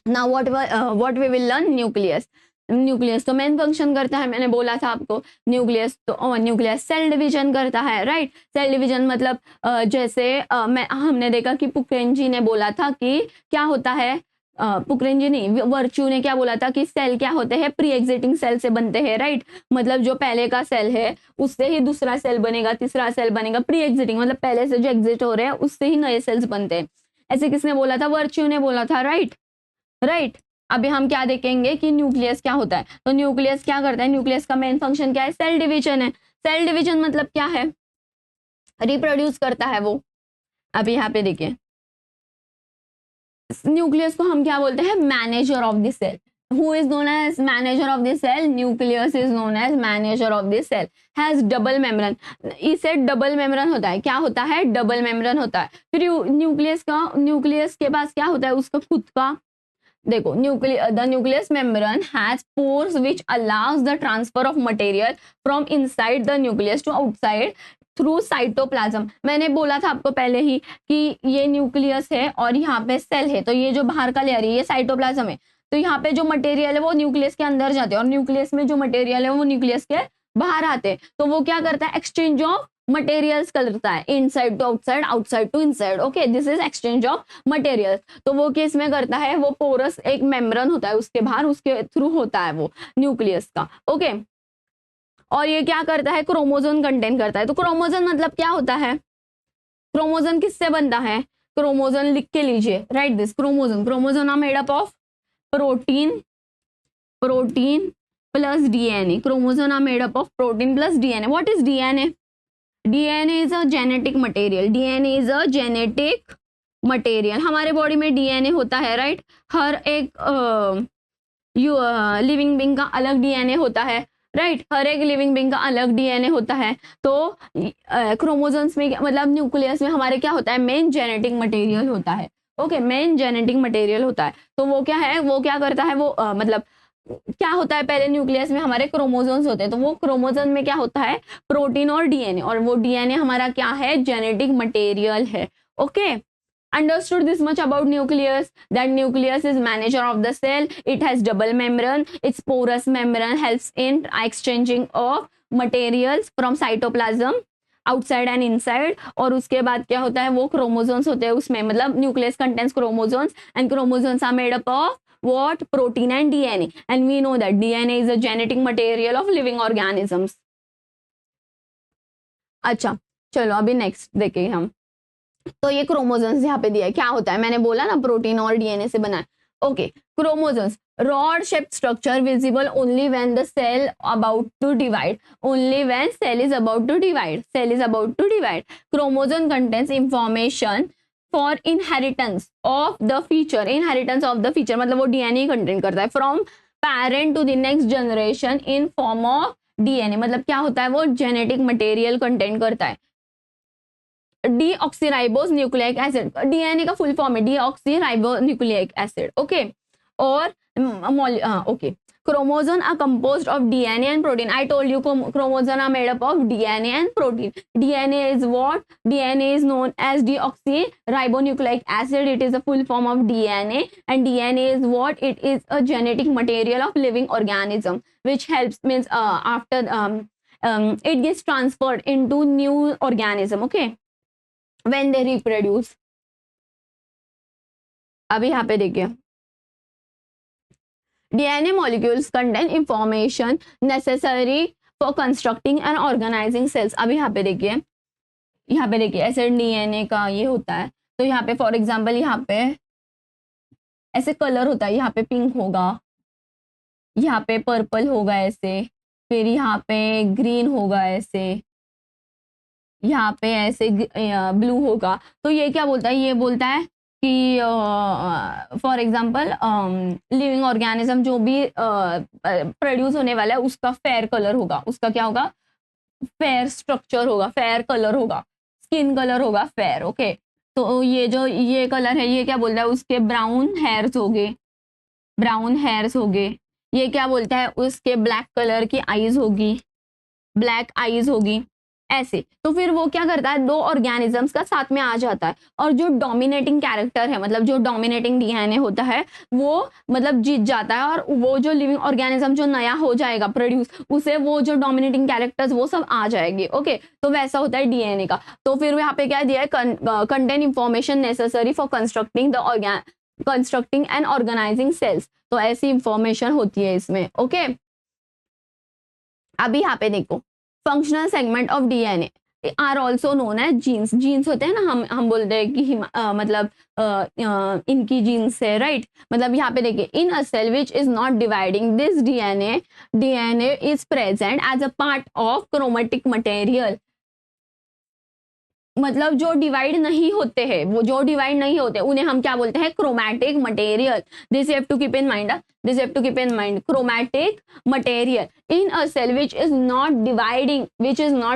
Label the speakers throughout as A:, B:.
A: Now what we will learn, nucleus. Nucleus तो main function करता है, मैंने बोला था आपको। न्यूक्लियस तो न्यूक्लियस सेल डिवीजन करता है, राइट। सेल डिवीजन मतलब जैसे हमने देखा कि पुकरेंजी ने बोला था कि क्या होता है, पुकरेंजी नहीं, वर्च्यू ने क्या बोला था कि सेल क्या होते हैं, प्री एग्जिटिंग सेल से बनते हैं, राइट। मतलब जो पहले का सेल है उससे ही दूसरा सेल बनेगा, तीसरा सेल बनेगा। प्री एग्जिटिंग मतलब पहले से जो एग्जिट हो रहे हैं उससे ही नए सेल्स बनते हैं। ऐसे किसने बोला था, वर्च्यू ने बोला था, राइट। राइट। अभी हम क्या देखेंगे कि न्यूक्लियस क्या होता है। तो न्यूक्लियस क्या करता है, न्यूक्लियस का मेन फंक्शन क्या है, सेल डिवीजन है। सेल डिवीजन मतलब क्या है, रिप्रोड्यूस करता है वो। अब यहाँ पे देखिए, न्यूक्लियस को हम क्या बोलते हैं, manager of the cell. Who is known as manager of the cell? Nucleus is known as manager of the cell. Has double membrane. इसे डबल मेम्ब्रेन होता है। क्या होता है, डबल मेम्ब्रेन होता है। फिर न्यूक्लियस के पास क्या होता है, उसका खुद का, देखो, the nucleus membrane has pores which allows the transfer of material from inside the nucleus to outside through cytoplasm. मैंने बोला था आपको पहले ही कि ये न्यूक्लियस है और यहाँ पे सेल है, तो ये जो बाहर का लेयर है ये साइटोप्लाज्म है। तो यहाँ पे जो मटेरियल है वो न्यूक्लियस के अंदर जाते हैं और न्यूक्लियस में जो मटेरियल है वो न्यूक्लियस के बाहर आते हैं। तो वो क्या करता है, एक्सचेंज ऑफ मटेरियल्स करता है, inside to outside, outside to inside. Okay, this is exchange of material. तो वो किस में करता है, वो पोरस एक मेम्ब्रेन होता है उसके बाहर, उसके थ्रू होता है वो न्यूक्लियस का। ओके, और ये क्या करता है, क्रोमोजोम कंटेन करता है। तो क्रोमोजोम मतलब क्या होता है, क्रोमोजोम किससे बनता है, क्रोमोजोम लिख के लीजिए, write this, chromosome are made up of protein plus DNA. Chromosome are made up of protein plus DNA. What is DNA? DNA is a genetic material. DNA is a genetic material. हमारे body में DNA होता है, right. हर एक living being का अलग DNA होता है, right. हर एक लिविंग बींग का अलग डीएनए होता है। तो क्रोमोसोम्स में मतलब न्यूक्लियस में हमारे क्या होता है, मेन जेनेटिक मटेरियल होता है। ओके, मेन जेनेटिक मटेरियल होता है। तो वो क्या है, वो क्या करता है, वो मतलब क्या होता है, पहले न्यूक्लियस में हमारे क्रोमोसोम्स होते हैं। तो वो क्रोमोसोम में क्या होता है, प्रोटीन और डीएनए, और वो डीएनए हमारा क्या है, जेनेटिक मटेरियल है। Okay, understood this much about nucleus, that nucleus is manager of the cell. It has double membrane. Its porous membrane helps in exchanging of materials from cytoplasm outside and inside. और उसके बाद क्या होता है, वो chromosomes होते हैं उसमें, मतलब nucleus contains chromosomes and chromosomes are made up of what, protein and DNA, and we know that DNA is a genetic material of living organisms. अच्छा, चलो अभी नेक्स्ट देखें हम। तो ये क्रोमोसोम्स यहाँ पे दिया है, क्या होता है, मैंने बोला ना प्रोटीन और डीएनए से बना है। Okay, chromosomes rod shaped structure visible only when the cell about to divide, only when cell is about to divide, cell is about to divide. Chromosome contains information for inheritance of the feature, inheritance of the feature मतलब वो DNA content करता है, from parent to the next generation in form of DNA. मतलब क्या होता है, वो genetic material content करता है। डीऑक्सीराइबोस न्यूक्लिक एसिड, डीएनए का फुल फॉर्म है डीऑक्सीराइबो न्यूक्लिक एसिड। ओके, और okay, chromosome are composed of DNA and protein. I told you chromosome are made up of DNA and protein. DNA is what? DNA is known as deoxyribonucleic acid. It is a full form of DNA, and DNA is what? It is a genetic material of living organism, which helps, means after it gets transferred into new organism. Okay, when they reproduce. अभी यहाँ पे देखिए, DNA molecules contain information necessary for constructing and organizing cells. अभी यहाँ पे देखिए, ऐसे DNA का ये होता है। तो यहाँ पे फॉर एग्जाम्पल यहाँ पे ऐसे कलर होता है, यहाँ पे पिंक होगा, यहाँ पे पर्पल होगा ऐसे, फिर यहाँ पे ग्रीन होगा ऐसे, यहाँ पे ऐसे ब्लू होगा। तो ये क्या बोलता है, ये बोलता है कि फॉर एग्जांपल लिविंग ऑर्गेनिज्म जो भी प्रोड्यूस होने वाला है उसका फेयर कलर होगा, उसका क्या होगा, फेयर स्ट्रक्चर होगा, फेयर कलर होगा, स्किन कलर होगा फेयर। ओके, तो ये कलर है, ये क्या बोलता है, उसके ब्राउन हेयर्स होगे। ये क्या बोलता है, उसके ब्लैक कलर की आईज होगी, ब्लैक आईज होगी। ऐसे, तो फिर वो क्या करता है, 2 ऑर्गेनिजम्स का साथ में आ जाता है, और जो डोमिनेटिंग कैरेक्टर है, मतलब जो डोमिनेटिंग डीएनए होता है वो मतलब जीत जाता है, और वो जो लिविंग ऑर्गेनिज्म जो नया हो जाएगा प्रोड्यूस, उसे वो जो डोमिनेटिंग कैरेक्टर्स वो सब आ जाएंगे। ओके, तो वैसा होता है डीएनए का। तो फिर यहाँ पे क्या दिया है, contain information necessary for constructing and organising cells, तो ऐसी इंफॉर्मेशन होती है इसमें। ओके, अभी यहाँ पे देखो, functional segment of DNA are also known as genes. Genes होते हैं ना, हम बोलते हैं कि मतलब इनकी जीन्स है, राइट। मतलब यहाँ पे देखिए, in a cell which is not dividing this DNA is present as a part of chromatic material. मतलब जो डिवाइड नहीं होते हैं, वो जो डिवाइड नहीं होते उन्हें हम क्या बोलते हैं, chromatic material. This you have to keep in mind, this you have to keep in mind, chromatic material in a cell which is not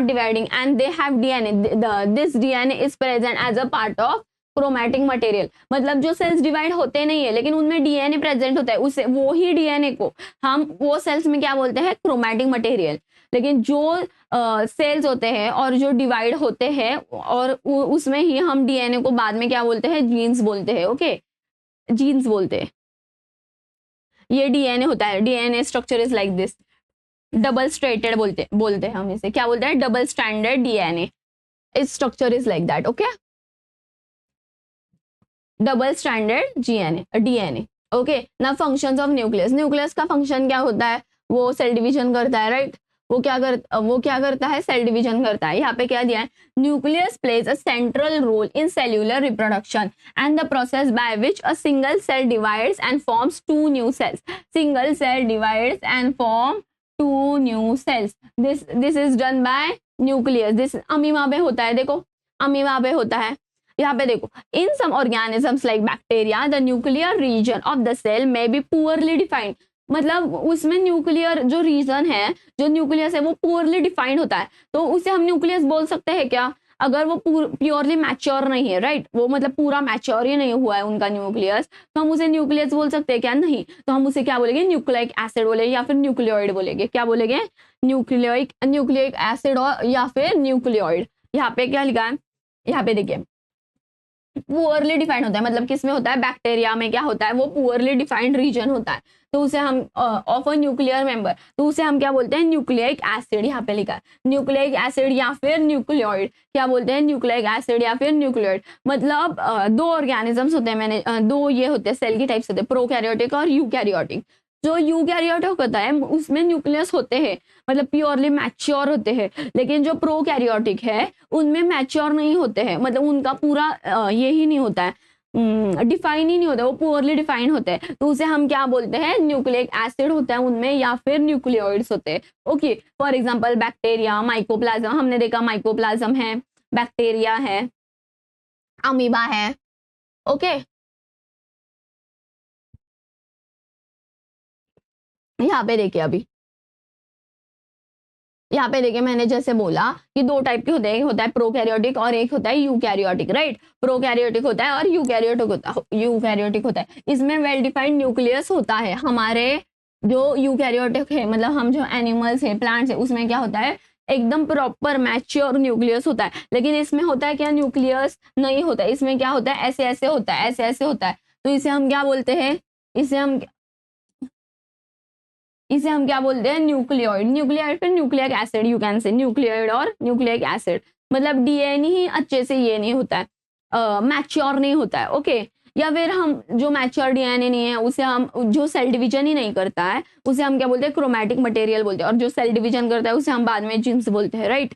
A: dividing and they have DNA, this DNA is present as a part of chromatic material. मतलब जो sales divide होते नहीं है लेकिन उनमें DNA present होता है, उसे वो ही डीएनए को हम वो सेल्स में क्या बोलते हैं, क्रोमैटिक मटेरियल। लेकिन जो सेल्स होते हैं और जो डिवाइड होते हैं और उसमें ही हम डीएनए को बाद में क्या बोलते हैं, जीन्स बोलते हैं। ओके, जीन्स बोलते हैं। ये डीएनए होता है, DNA structure is like this, double striated बोलते हैं हम इसे, क्या बोलते हैं, डबल स्टैंडर्ड डीएनए, इस structure is like that. Okay, double standard DNA. Okay, ना फंक्शंस ऑफ न्यूक्लियस। न्यूक्लियस का फंक्शन क्या होता है, वो सेल डिवीजन करता है, राइट। वो क्या करता है, सेल डिवीजन करता है। यहाँ पे क्या दिया है, nucleus plays a central role in cellular reproduction and the process by which a single cell divides and forms 2 new cells. Single cell divides and form 2 new cells. This is done by nucleus. This amoeba में होता है, देखो amoeba में होता है। यहाँ पे देखो, in some organisms like bacteria the nuclear region of the cell may be poorly defined. मतलब उसमें न्यूक्लियर जो रीजन है, जो न्यूक्लियस है वो पुअरली डिफाइंड होता है, तो उसे हम न्यूक्लियस बोल सकते हैं क्या, अगर वो प्योरली मैच्योर नहीं है, राइट। वो मतलब पूरा मैच्योर ही नहीं हुआ है उनका न्यूक्लियस, तो हम उसे न्यूक्लियस बोल सकते हैं क्या, नहीं। तो हम उसे क्या बोलेंगे, न्यूक्लिक एसिड बोलेंगे या फिर न्यूक्लियोइड बोलेंगे। क्या बोलेंगे, न्यूक्लिक एसिड और या फिर न्यूक्लियोइड। यहाँ पे क्या लिखा है, यहाँ पे देखिए, पुअरली डिफाइंड होता है, मतलब किसमें होता है, बैक्टीरिया में क्या होता है, वो पुअरली डिफाइंड रीजन होता है, तो उसे हम ऑफ अ न्यूक्लियर मेंबर, तो उसे हम क्या बोलते हैं, न्यूक्लिक एसिड। यहाँ पे लिखा है न्यूक्लिक एसिड या फिर न्यूक्लियोइड। क्या बोलते हैं, न्यूक्लिक एसिड या फिर न्यूक्लियोइड। मतलब 2 ऑर्गेनिजम्स होते हैं, मैंने 2 ये होते हैं सेल की टाइप्स होते हैं, प्रोकैरियोटिक और यूकैरियोटिक। जो यूकैरियोटिक होता है उसमें न्यूक्लियस होते हैं, मतलब प्योरली मैच्योर होते हैं, लेकिन जो प्रोकैरियोटिक है उनमें मैच्योर नहीं होते हैं, मतलब उनका पूरा ये ही नहीं होता है, डिफाइन ही नहीं होता, वो पुअरली डिफाइन होते हैं, तो उसे हम क्या बोलते हैं, न्यूक्लिक एसिड होता है उनमें या फिर न्यूक्लियोइड्स होते हैं। Okay, for example bacteria, mycoplasma, हमने देखा माइकोप्लाज्म है, बैक्टीरिया है, अमीबा है। ओके, यहाँ पे देखिए, अभी यहाँ पे देखिए मैंने जैसे बोला कि 2 टाइप के होते हैं, एक होता है प्रोकैरियोटिक और एक होता है यूकैरियोटिक, राइट। प्रोकैरियोटिक होता है और यूकैरियोटिक होता है। इसमें वेल डिफाइंड न्यूक्लियस होता है। हमारे जो यूकैरियोटिक है, मतलब हम जो एनिमल्स है, प्लांट्स है, उसमें क्या होता है, एकदम प्रॉपर मैच्योर न्यूक्लियस होता है, लेकिन इसमें होता है क्या, न्यूक्लियस नहीं होता है। इसमें क्या होता है, ऐसे ऐसे होता है, ऐसे ऐसे होता है, तो इसे हम क्या बोलते हैं, इसे हम क्या बोलते हैं, न्यूक्लियोइड। न्यूक्लियोइड फिर nucleic acid, you can say nucleoid और न्यूक्लिक एसिड। मतलब डीएनए ही अच्छे से ये नहीं होता है, मैच्योर नहीं होता है। ओके, या फिर हम जो मैच्योर डीएनए नहीं है उसे हम, जो सेल डिवीजन ही नहीं करता है उसे हम क्या बोलते हैं, क्रोमैटिक मटेरियल बोलते हैं, और जो सेल डिवीजन करता है उसे हम बाद में जीन्स बोलते हैं, राइट।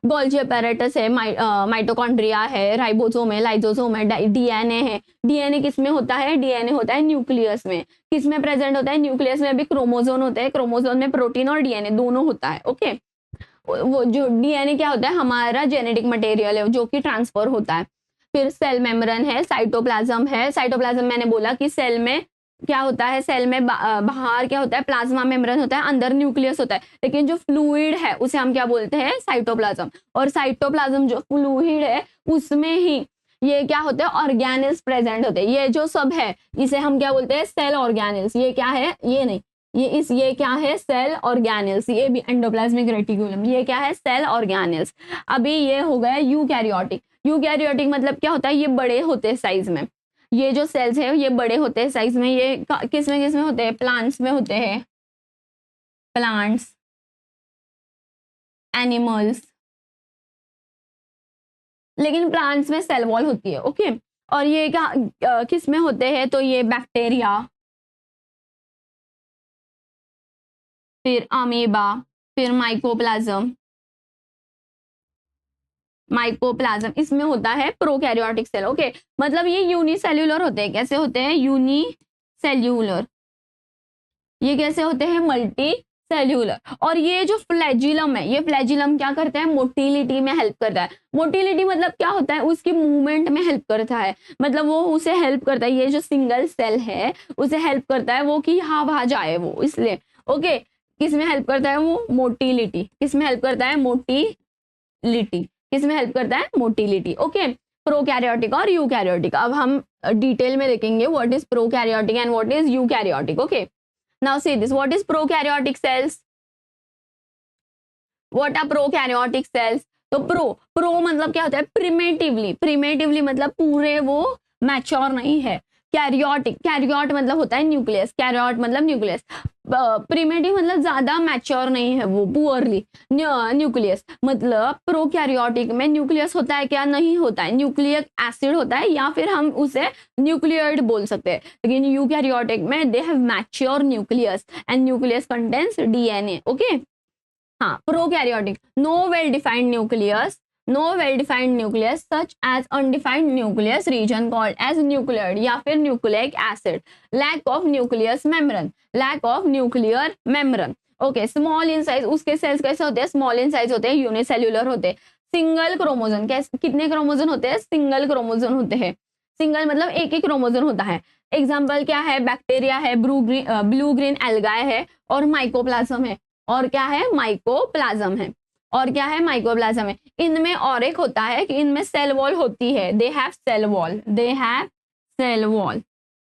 A: गोल्जी अपैरेटस है, माइटोकॉन्ड्रिया है, राइबोसोम है, लाइसोसोम है, डीएनए है। डीएनए किसमें होता है, डीएनए होता है न्यूक्लियस में। किसमें प्रेजेंट होता है, न्यूक्लियस में भी क्रोमोसोम होते हैं, क्रोमोसोम में प्रोटीन और डीएनए दोनों होता है। ओके, वो जो डीएनए क्या होता है, हमारा जेनेटिक मटेरियल है जो कि ट्रांसफर होता है। फिर सेल मेम्ब्रेन है, साइटोप्लाज्म है। साइटोप्लाज्म मैंने बोला कि सेल में क्या होता है, सेल में बाहर क्या होता है, प्लाज्मा मेम्ब्रेन होता है, अंदर न्यूक्लियस होता है, लेकिन जो फ्लूइड है उसे हम क्या बोलते हैं, साइटोप्लाज्म। और साइटोप्लाज्म जो फ्लूइड है उसमें ही ये क्या होते हैं, ऑर्गेनेल्स प्रेजेंट होते हैं। ये जो सब है इसे हम क्या बोलते हैं, सेल ऑर्गेनेल्स। ये क्या है, ये नहीं, ये क्या है, सेल ऑर्गेनेल्स, ये भी एंडोप्लाज्मिक रेटिकुलम, ये क्या है, सेल ऑर्गेनेल्स। अभी ये हो गया यूकैरियोटिक। यूकैरियोटिक मतलब क्या होता है, ये बड़े होते हैं साइज में, ये जो सेल्स है ये बड़े होते हैं साइज में। ये किस में होते हैं, प्लांट्स में होते हैं, प्लांट्स, एनिमल्स, लेकिन प्लांट्स में सेल वॉल होती है, ओके। और ये क्या किस में होते हैं, तो ये बैक्टीरिया, फिर अमीबा, फिर माइकोप्लाज्म, माइकोप्लाज्म इसमें होता है प्रोकैरियोटिक सेल, ओके। मतलब ये यूनिसेल्यूलर होते हैं, कैसे होते हैं, यूनिसेल्यूलर। ये कैसे होते हैं, मल्टी सेल्यूलर। और ये जो फ्लैजिलम है, ये फ्लैजिलम क्या करता है, मोटिलिटी में हेल्प करता है। मोटिलिटी मतलब क्या होता है, उसकी मूवमेंट में हेल्प करता है, मतलब वो उसे हेल्प करता है, ये जो सिंगल सेल है उसे हेल्प करता है वो कि यहाँ वहां जाए वो, इसलिए, ओके। किस में हेल्प करता है वो, मोटिलिटी। किस में हेल्प करता है, मोटिलिटी। किस में हेल्प करता है, मोटिलिटी, ओके। प्रोकैरियोटिक और यूकैरियोटिक, अब हम डिटेल में देखेंगे what is prokaryotic and what is eukaryotic, okay. Now see this, what is prokaryotic cells? What are prokaryotic cells? तो प्रो मतलब क्या होता है, प्रिमेटिवली मतलब पूरे वो मैच्योर नहीं है। कैरियोट मतलब होता है न्यूक्लियस, कैरियोट मतलब न्यूक्लियस। प्रिमेटिव मतलब ज्यादा मैच्योर नहीं है वो, पुअरली न्यूक्लियस। मतलब प्रोकैरियोटिक में न्यूक्लियस होता है क्या, नहीं होता है, न्यूक्लियक एसिड होता है, या फिर हम उसे न्यूक्लियोइड बोल सकते हैं। लेकिन यूकैरियोटिक में they have mature nucleus and nucleus contains DNA, okay. हाँ, prokaryotic, no well defined nucleus, no well defined nucleus such as undefined nucleus region called as nucleoid या फिर nucleic acid, lack of nucleus membrane, lack of nuclear membrane, okay. Small in size, उसके cells कैसे होते हैं, small in size होते हैं, unicellular होते हैं। सिंगल क्रोमोजोम, कैसे, कितने क्रोमोजोम होते हैं, सिंगल क्रोमोजोम होते हैं। सिंगल मतलब एक ही क्रोमोजोम होता है। एग्जाम्पल क्या है, बैक्टीरिया है, ब्लू ग्रीन एल्गाए है, और माइकोप्लाज्म है, और क्या है, माइकोप्लाज्म है, और क्या है, माइकोप्लाज्म है। इनमें और एक होता है कि इनमें सेल वॉल होती है, they have cell wall, they have cell wall,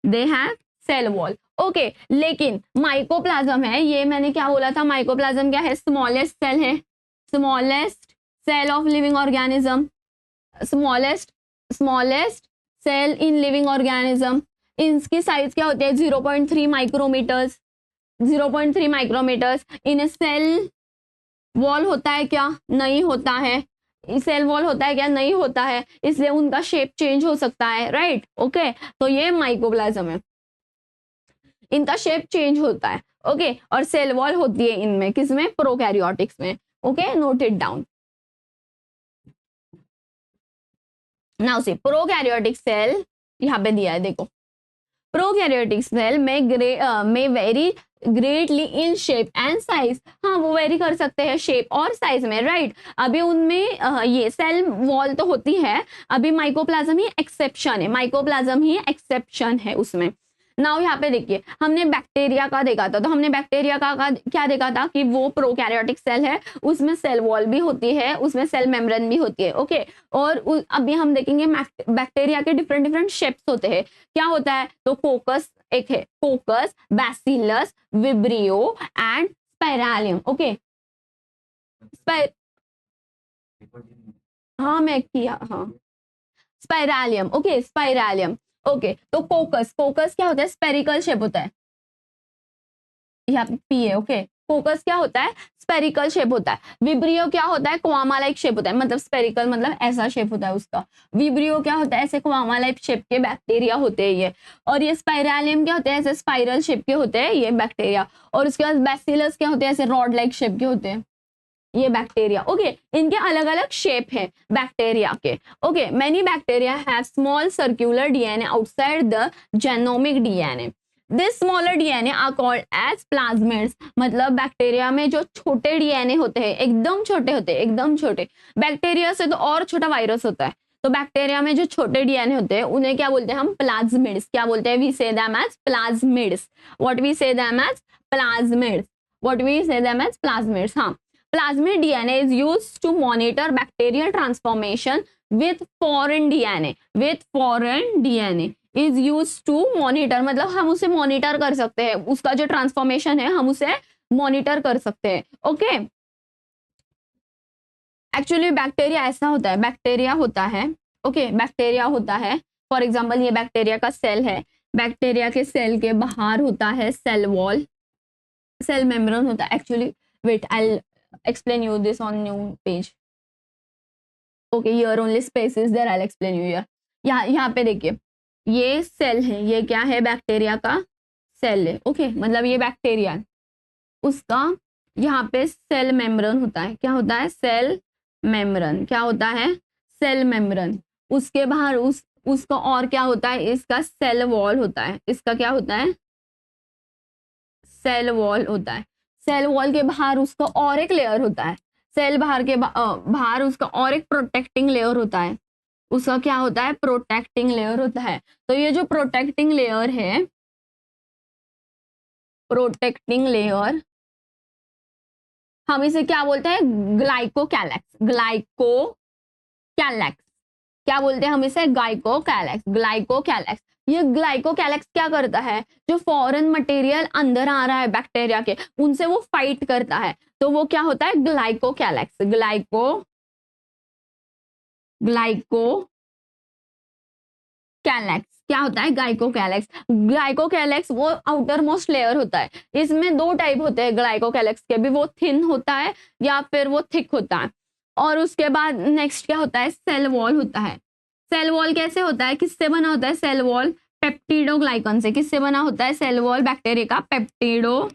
A: they have cell wall, okay. लेकिन माइकोप्लाज्म है, ये मैंने क्या बोला था, माइकोप्लाज्म क्या है, स्मॉलेस्ट सेल है, smallest cell of living organism, smallest cell in living organism. इसकी साइज क्या होती है, 0.3 माइक्रोमीटर्स, 0.3 माइक्रोमीटर्स। इन सेल वॉल होता है क्या, नहीं होता है। सेल वॉल होता है क्या, नहीं होता है, इसलिए उनका शेप चेंज हो सकता है, राइट, ओके। तो ये माइकोप्लाज्म है, इनका शेप चेंज होता है, ओके। और सेल वॉल होती है इनमें, किसमें, प्रोकैरियोटिक्स में, okay, note it down. Now से प्रोकैरियोटिक सेल यहाँ पे दिया है, देखो। प्रोकैरियोटिक सेल में very greatly in shape and size, हाँ वो वेरी कर सकते हैं शेप और साइज में, राइट। अभी उनमें ये सेल वॉल तो होती है, अभी माइकोप्लाज्म ही एक्सेप्शन है, माइकोप्लाज्म ही एक्सेप्शन है उसमें। नाउ यहाँ पे देखिए, हमने बैक्टीरिया का देखा था, तो हमने बैक्टीरिया का क्या देखा था कि वो प्रोकैरियोटिक सेल है, उसमें सेल वॉल भी होती है, उसमें सेल मेम्ब्रेन भी होती है, ओके। और अभी हम देखेंगे बैक्टीरिया के डिफरेंट शेप्स होते हैं, क्या होता है, तो कोकस एक है, coccus, bacillus, vibrio and spirillum, okay. हाँ मैं किया, हाँ, स्पाइरालियम, ओके, स्पाइरालियम, ओके। तो कोकस क्या होता है, स्पेरिकल शेप होता है, यहाँ पे पी है, ओके। फोकस क्या होता है, स्पेरिकल शेप होता है। विब्रियो क्या होता है, क्वामा लाइक शेप होता है, मतलब स्पेरिकल मतलब ऐसा शेप होता है उसका। विब्रियो क्या होता है, ऐसे क्वामा लाइक शेप के बैक्टीरिया होते हैं ये। और ये स्पाइरालियम क्या होते हैं, ऐसे स्पाइरल शेप के होते हैं ये बैक्टीरिया। और उसके बाद बैसिलस क्या होते हैं, ऐसे रॉड लाइक शेप के होते हैं ये बैक्टीरिया, ओके। इनके अलग अलग शेप है बैक्टीरिया के, okay. Many bacteria have small circular DNA outside the genomic DNA. This smaller DNA are called as plasmids, मतलब बैक्टीरिया में जो छोटे डीएनए होते हैं, एकदम छोटे होते हैं, एकदम छोटे। बैक्टीरिया से तो और छोटा वायरस होता है, तो बैक्टीरिया में जो छोटे डीएनए होते हैं उन्हें क्या बोलते हैं हम, प्लाज्मिड्स। क्या बोलते हैं, we say them as plasmids. What we say them as, plasmids. What we say them as, plasmids, हाँ। Plasmid DNA is used to monitor bacterial transformation with foreign DNA. With foreign DNA. Is use to monitor, मतलब हम उसे monitor कर सकते हैं, उसका जो transformation है हम उसे मॉनिटर कर सकते हैं। ओके, एक्चुअली बैक्टीरिया ऐसा होता है, बैक्टीरिया होता है, ओके, बैक्टीरिया होता है, फॉर एग्जाम्पल ये बैक्टीरिया का सेल है, बैक्टीरिया के सेल के बाहर होता है सेल वॉल, सेल मेम्ब्रेन होता है actually, wait I explain you this on new page. Okay, here only space is there, I explain you here. यहाँ पे देखिए, ये सेल है, ये क्या है, बैक्टीरिया का सेल है, ओके, मतलब ये बैक्टीरिया, उसका यहाँ पे सेल मेम्ब्रेन होता है, क्या होता है, सेल मेम्ब्रेन, क्या होता है, सेल मेम्ब्रेन, उसके बाहर उसका और क्या होता है, इसका सेल वॉल होता है, इसका क्या होता है, सेल वॉल होता है, सेल वॉल के बाहर उसका और एक लेयर होता है, सेल बाहर के बाहर उसका और एक प्रोटेक्टिंग लेयर होता है, उसका क्या होता है, प्रोटेक्टिंग लेयर होता है। तो ये जो प्रोटेक्टिंग लेयर है, प्रोटेक्टिंग लेयर, हम इसे क्या बोलते हैं, ग्लाइकोकैलेक्स, ग्लाइकोकैलेक्स, क्या बोलते हैं हम इसे, ग्लाइकोकैलेक्स, ग्लाइकोकैलेक्स। ये ग्लाइकोकैलेक्स क्या करता है, जो फॉरेन मटेरियल अंदर आ रहा है बैक्टीरिया के, उनसे वो फाइट करता है, तो वो क्या होता है, ग्लाइकोकैलेक्स, ग्लाइकोकैलेक्स, क्या होता है, ग्लाइकोकैलेक्स। ग्लाइकोकैलेक्स वो आउटर मोस्ट लेयर होता है, इसमें दो टाइप होते हैं ग्लाइकोकैलेक्स के भी, वो थिन होता है या फिर वो थिक होता है। और उसके बाद नेक्स्ट क्या होता है, सेल वॉल होता है। सेल वॉल कैसे होता है, किससे बना होता है सेल वॉल, पेप्टिडोग्लाइकन से। किससे बना होता है सेल वॉल बैक्टीरिया का, पेप्टिडोग्लाइकन,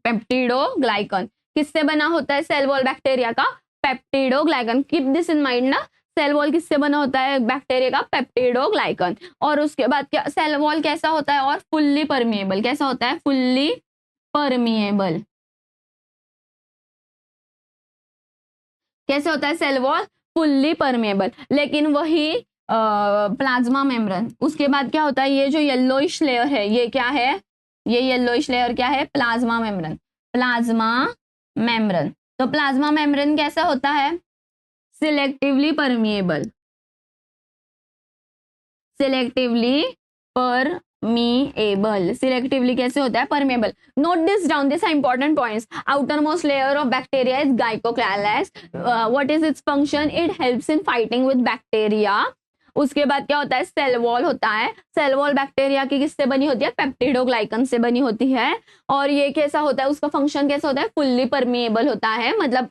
A: पेप्टिडोग्लाइकन। किससे बना होता है सेल वॉल बैक्टीरिया का, peptidoglycan, keep this in mind ना, सेल वॉल किससे बना होता है बैक्टीरिया का, पेप्टिडोग्लाइकन। और उसके बाद क्या, सेल वॉल कैसा होता है, और फुल्ली परमिएबल, कैसा होता है, फुल्ली परमिएबल, कैसे होता है सेल वॉल, फुल्ली परमेबल। लेकिन वही प्लाज्मा मेम्ब्रेन, उसके बाद क्या होता है, ये जो येलोइश लेयर है, ये क्या है, ये येलोइश लेयर क्या है, प्लाज्मा मेम्ब्रेन, प्लाज्मा मेम्ब्रेन। तो प्लाज्मा मेम्ब्रेन कैसा होता है, selectively permeable, selectively permeable, selectively कैसे होता है, permeable. Note this down, this are important points. Outermost layer of bacteria is glycocalyx, what is its function, it helps in fighting with bacteria. उसके बाद क्या होता है, सेल वॉल होता है, सेल वॉल बैक्टीरिया की किससे बनी होती है, पेप्टिडोग्लाइकन से बनी होती है। और ये कैसा होता है, उसका फंक्शन कैसा होता है, फुल्ली परमिएबल होता है, मतलब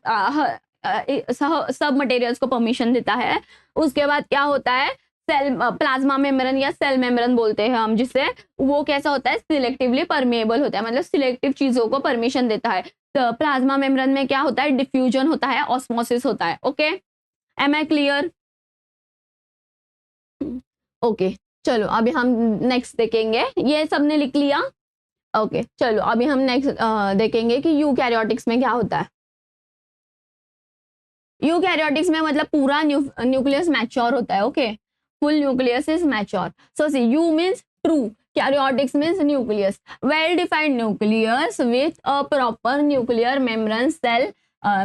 A: सब मटेरियल्स को परमिशन देता है। उसके बाद क्या होता है, सेल प्लाज्मा मेम्ब्रेन या सेल मेम्ब्रेन बोलते हैं हम जिसे, वो कैसा होता है, सिलेक्टिवली परमिएबल होता है, मतलब सिलेक्टिव चीजों को परमिशन देता है। तो प्लाज्मा मेम्ब्रेन में क्या होता है, डिफ्यूजन होता है, ऑस्मोसिस होता है। Okay, am I clear, okay, चलो अभी हम नेक्स्ट देखेंगे, ये सबने लिख लिया, ओके, चलो अभी हम नेक्स्ट देखेंगे कि यूकैरियोटिक्स में क्या होता है। यूकैरियोटिक्स में मतलब पूरा न्यूक्लियस मैच्योर होता है, okay, full nucleus is mature. So see, U means true, karyotics means nucleus, well defined nucleus with a proper nuclear membrane,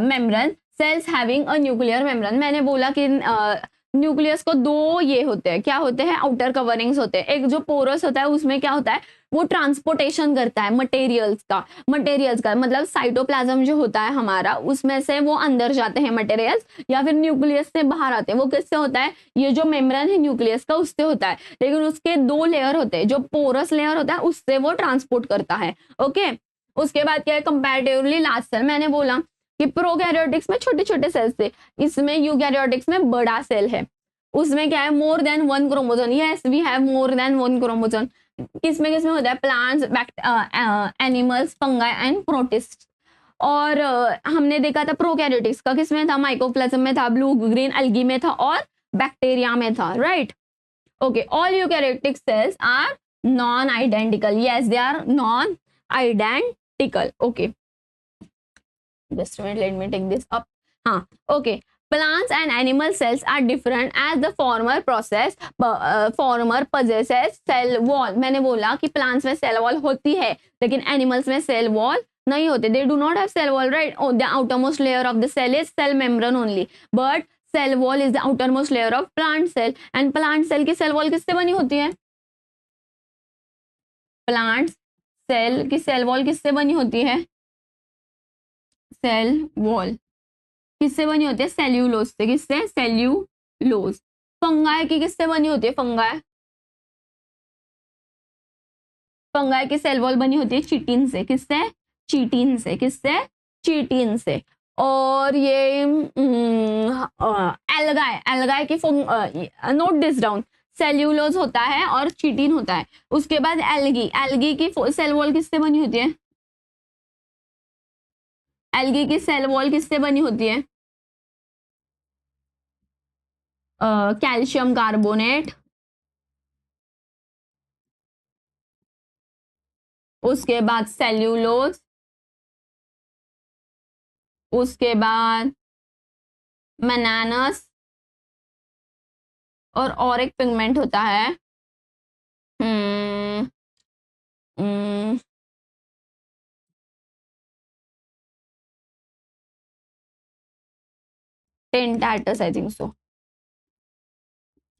A: membrane, cells having a nuclear membrane. मैंने बोला कि न्यूक्लियस को दो ये होते हैं, क्या होते हैं, आउटर कवरिंग्स होते हैं। एक जो पोरस होता है उसमें क्या होता है, वो ट्रांसपोर्टेशन करता है मटेरियल्स का मतलब साइटोप्लाज्म जो होता है हमारा, उसमें से वो अंदर जाते हैं मटेरियल्स, या फिर न्यूक्लियस से बाहर आते हैं। वो किससे होता है, ये जो मेम्ब्रेन है न्यूक्लियस का उससे होता है, लेकिन उसके दो लेयर होते हैं, जो पोरस लेयर होता है उससे वो ट्रांसपोर्ट करता है। ओके, उसके बाद क्या है, कंपैरेटिवली लार्ज सेल, मैंने बोला कि प्रोकैरियोटिक्स में छोटे छोटे सेल्स थे, इसमें यूकैरियोटिक्स में बड़ा सेल है, उसमें क्या है, more than one chromosome, yes we have more than one chromosome. किसमें किसमें होता है, plants, animals, fungi and protist. और हमने देखा था प्रोकैरियोटिक्स का किसमें था, माइकोप्लाज्म में था, ब्लू ग्रीन एल्गी में था, और बैक्टीरिया में था, right. Okay, all eukaryotic cells are non identical, yes they are non identical. Okay, just a minute, let me take this up. Okay, plants and animal cells are different as the former possesses cell wall. मैंने बोला कि plants में cell wall होती है, लेकिन animals में cell wall नहीं होते, they do not have cell wall, right? Oh, the outermost layer of the cell is cell membrane only, but cell wall is the outermost layer of plant cell, and plant cell की cell wall किससे बनी होती है? Plant cell की cell wall किससे बनी होती है? सेल वॉल किससे बनी होती है? सेल्यूलोज से। किससे? सेल्यूलोज। फंगाई की किससे बनी होती है? फंगाई, फंगाई की सेल वॉल बनी होती है चिटिन से। किससे? चीटिन से। किससे? चीटिन से। और ये एल्गाई, एल्गाई की नोट दिस डाउन, सेल्यूलोज होता है और चीटिन होता है। उसके बाद एल्गी, एल्गी की सेल वॉल किससे बनी होती है? एल्गी की सेल वॉल किससे बनी होती है? कैल्शियम कार्बोनेट, उसके बाद सेल्यूलोज, उसके बाद मेनानस, और एक पिगमेंट होता है हम्म हम्म, टेंटाटस, आई थिंक सो।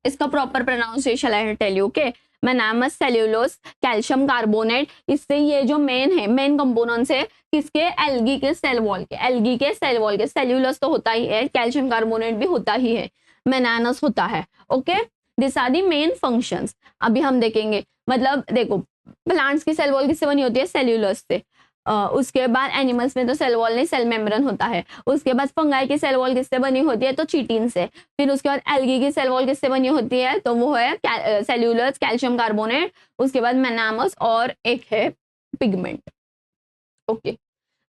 A: इसका proper pronunciation I tell you, okay. मेनामस, सेल्यूलोज, कैल्शियम कार्बोनेट, इससे ये जो मेन है, मेन कंपोनेंट्स है किसके? एल्गी के सेल वॉल के। एल्गी के सेल वॉल के सेल्यूलोज तो होता ही है, कैल्शियम कार्बोनेट भी होता ही है, मेनानस होता है, okay. This are the main functions. अभी हम देखेंगे, मतलब देखो, प्लांट्स की सेल वॉल किससे बनी होती है? सेल्यूलोज से। उसके बाद एनिमल्स में तो सेल वॉल नहीं, सेल मेम्ब्रेन होता है। उसके बाद फंगाई की सेल वॉल किससे बनी होती है? तो चीटिन से। फिर उसके बाद एल्गी की सेल वॉल किससे बनी होती है? तो वो है सेल्यूलोज, कैल्शियम कार्बोनेट, उसके बाद मेनामस, और एक है पिगमेंट, ओके।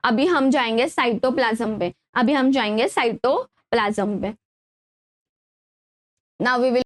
A: अभी हम जाएंगे साइटोप्लाज्म पे। अभी हम जाएंगे साइटोप्लाज्म पे। Now we will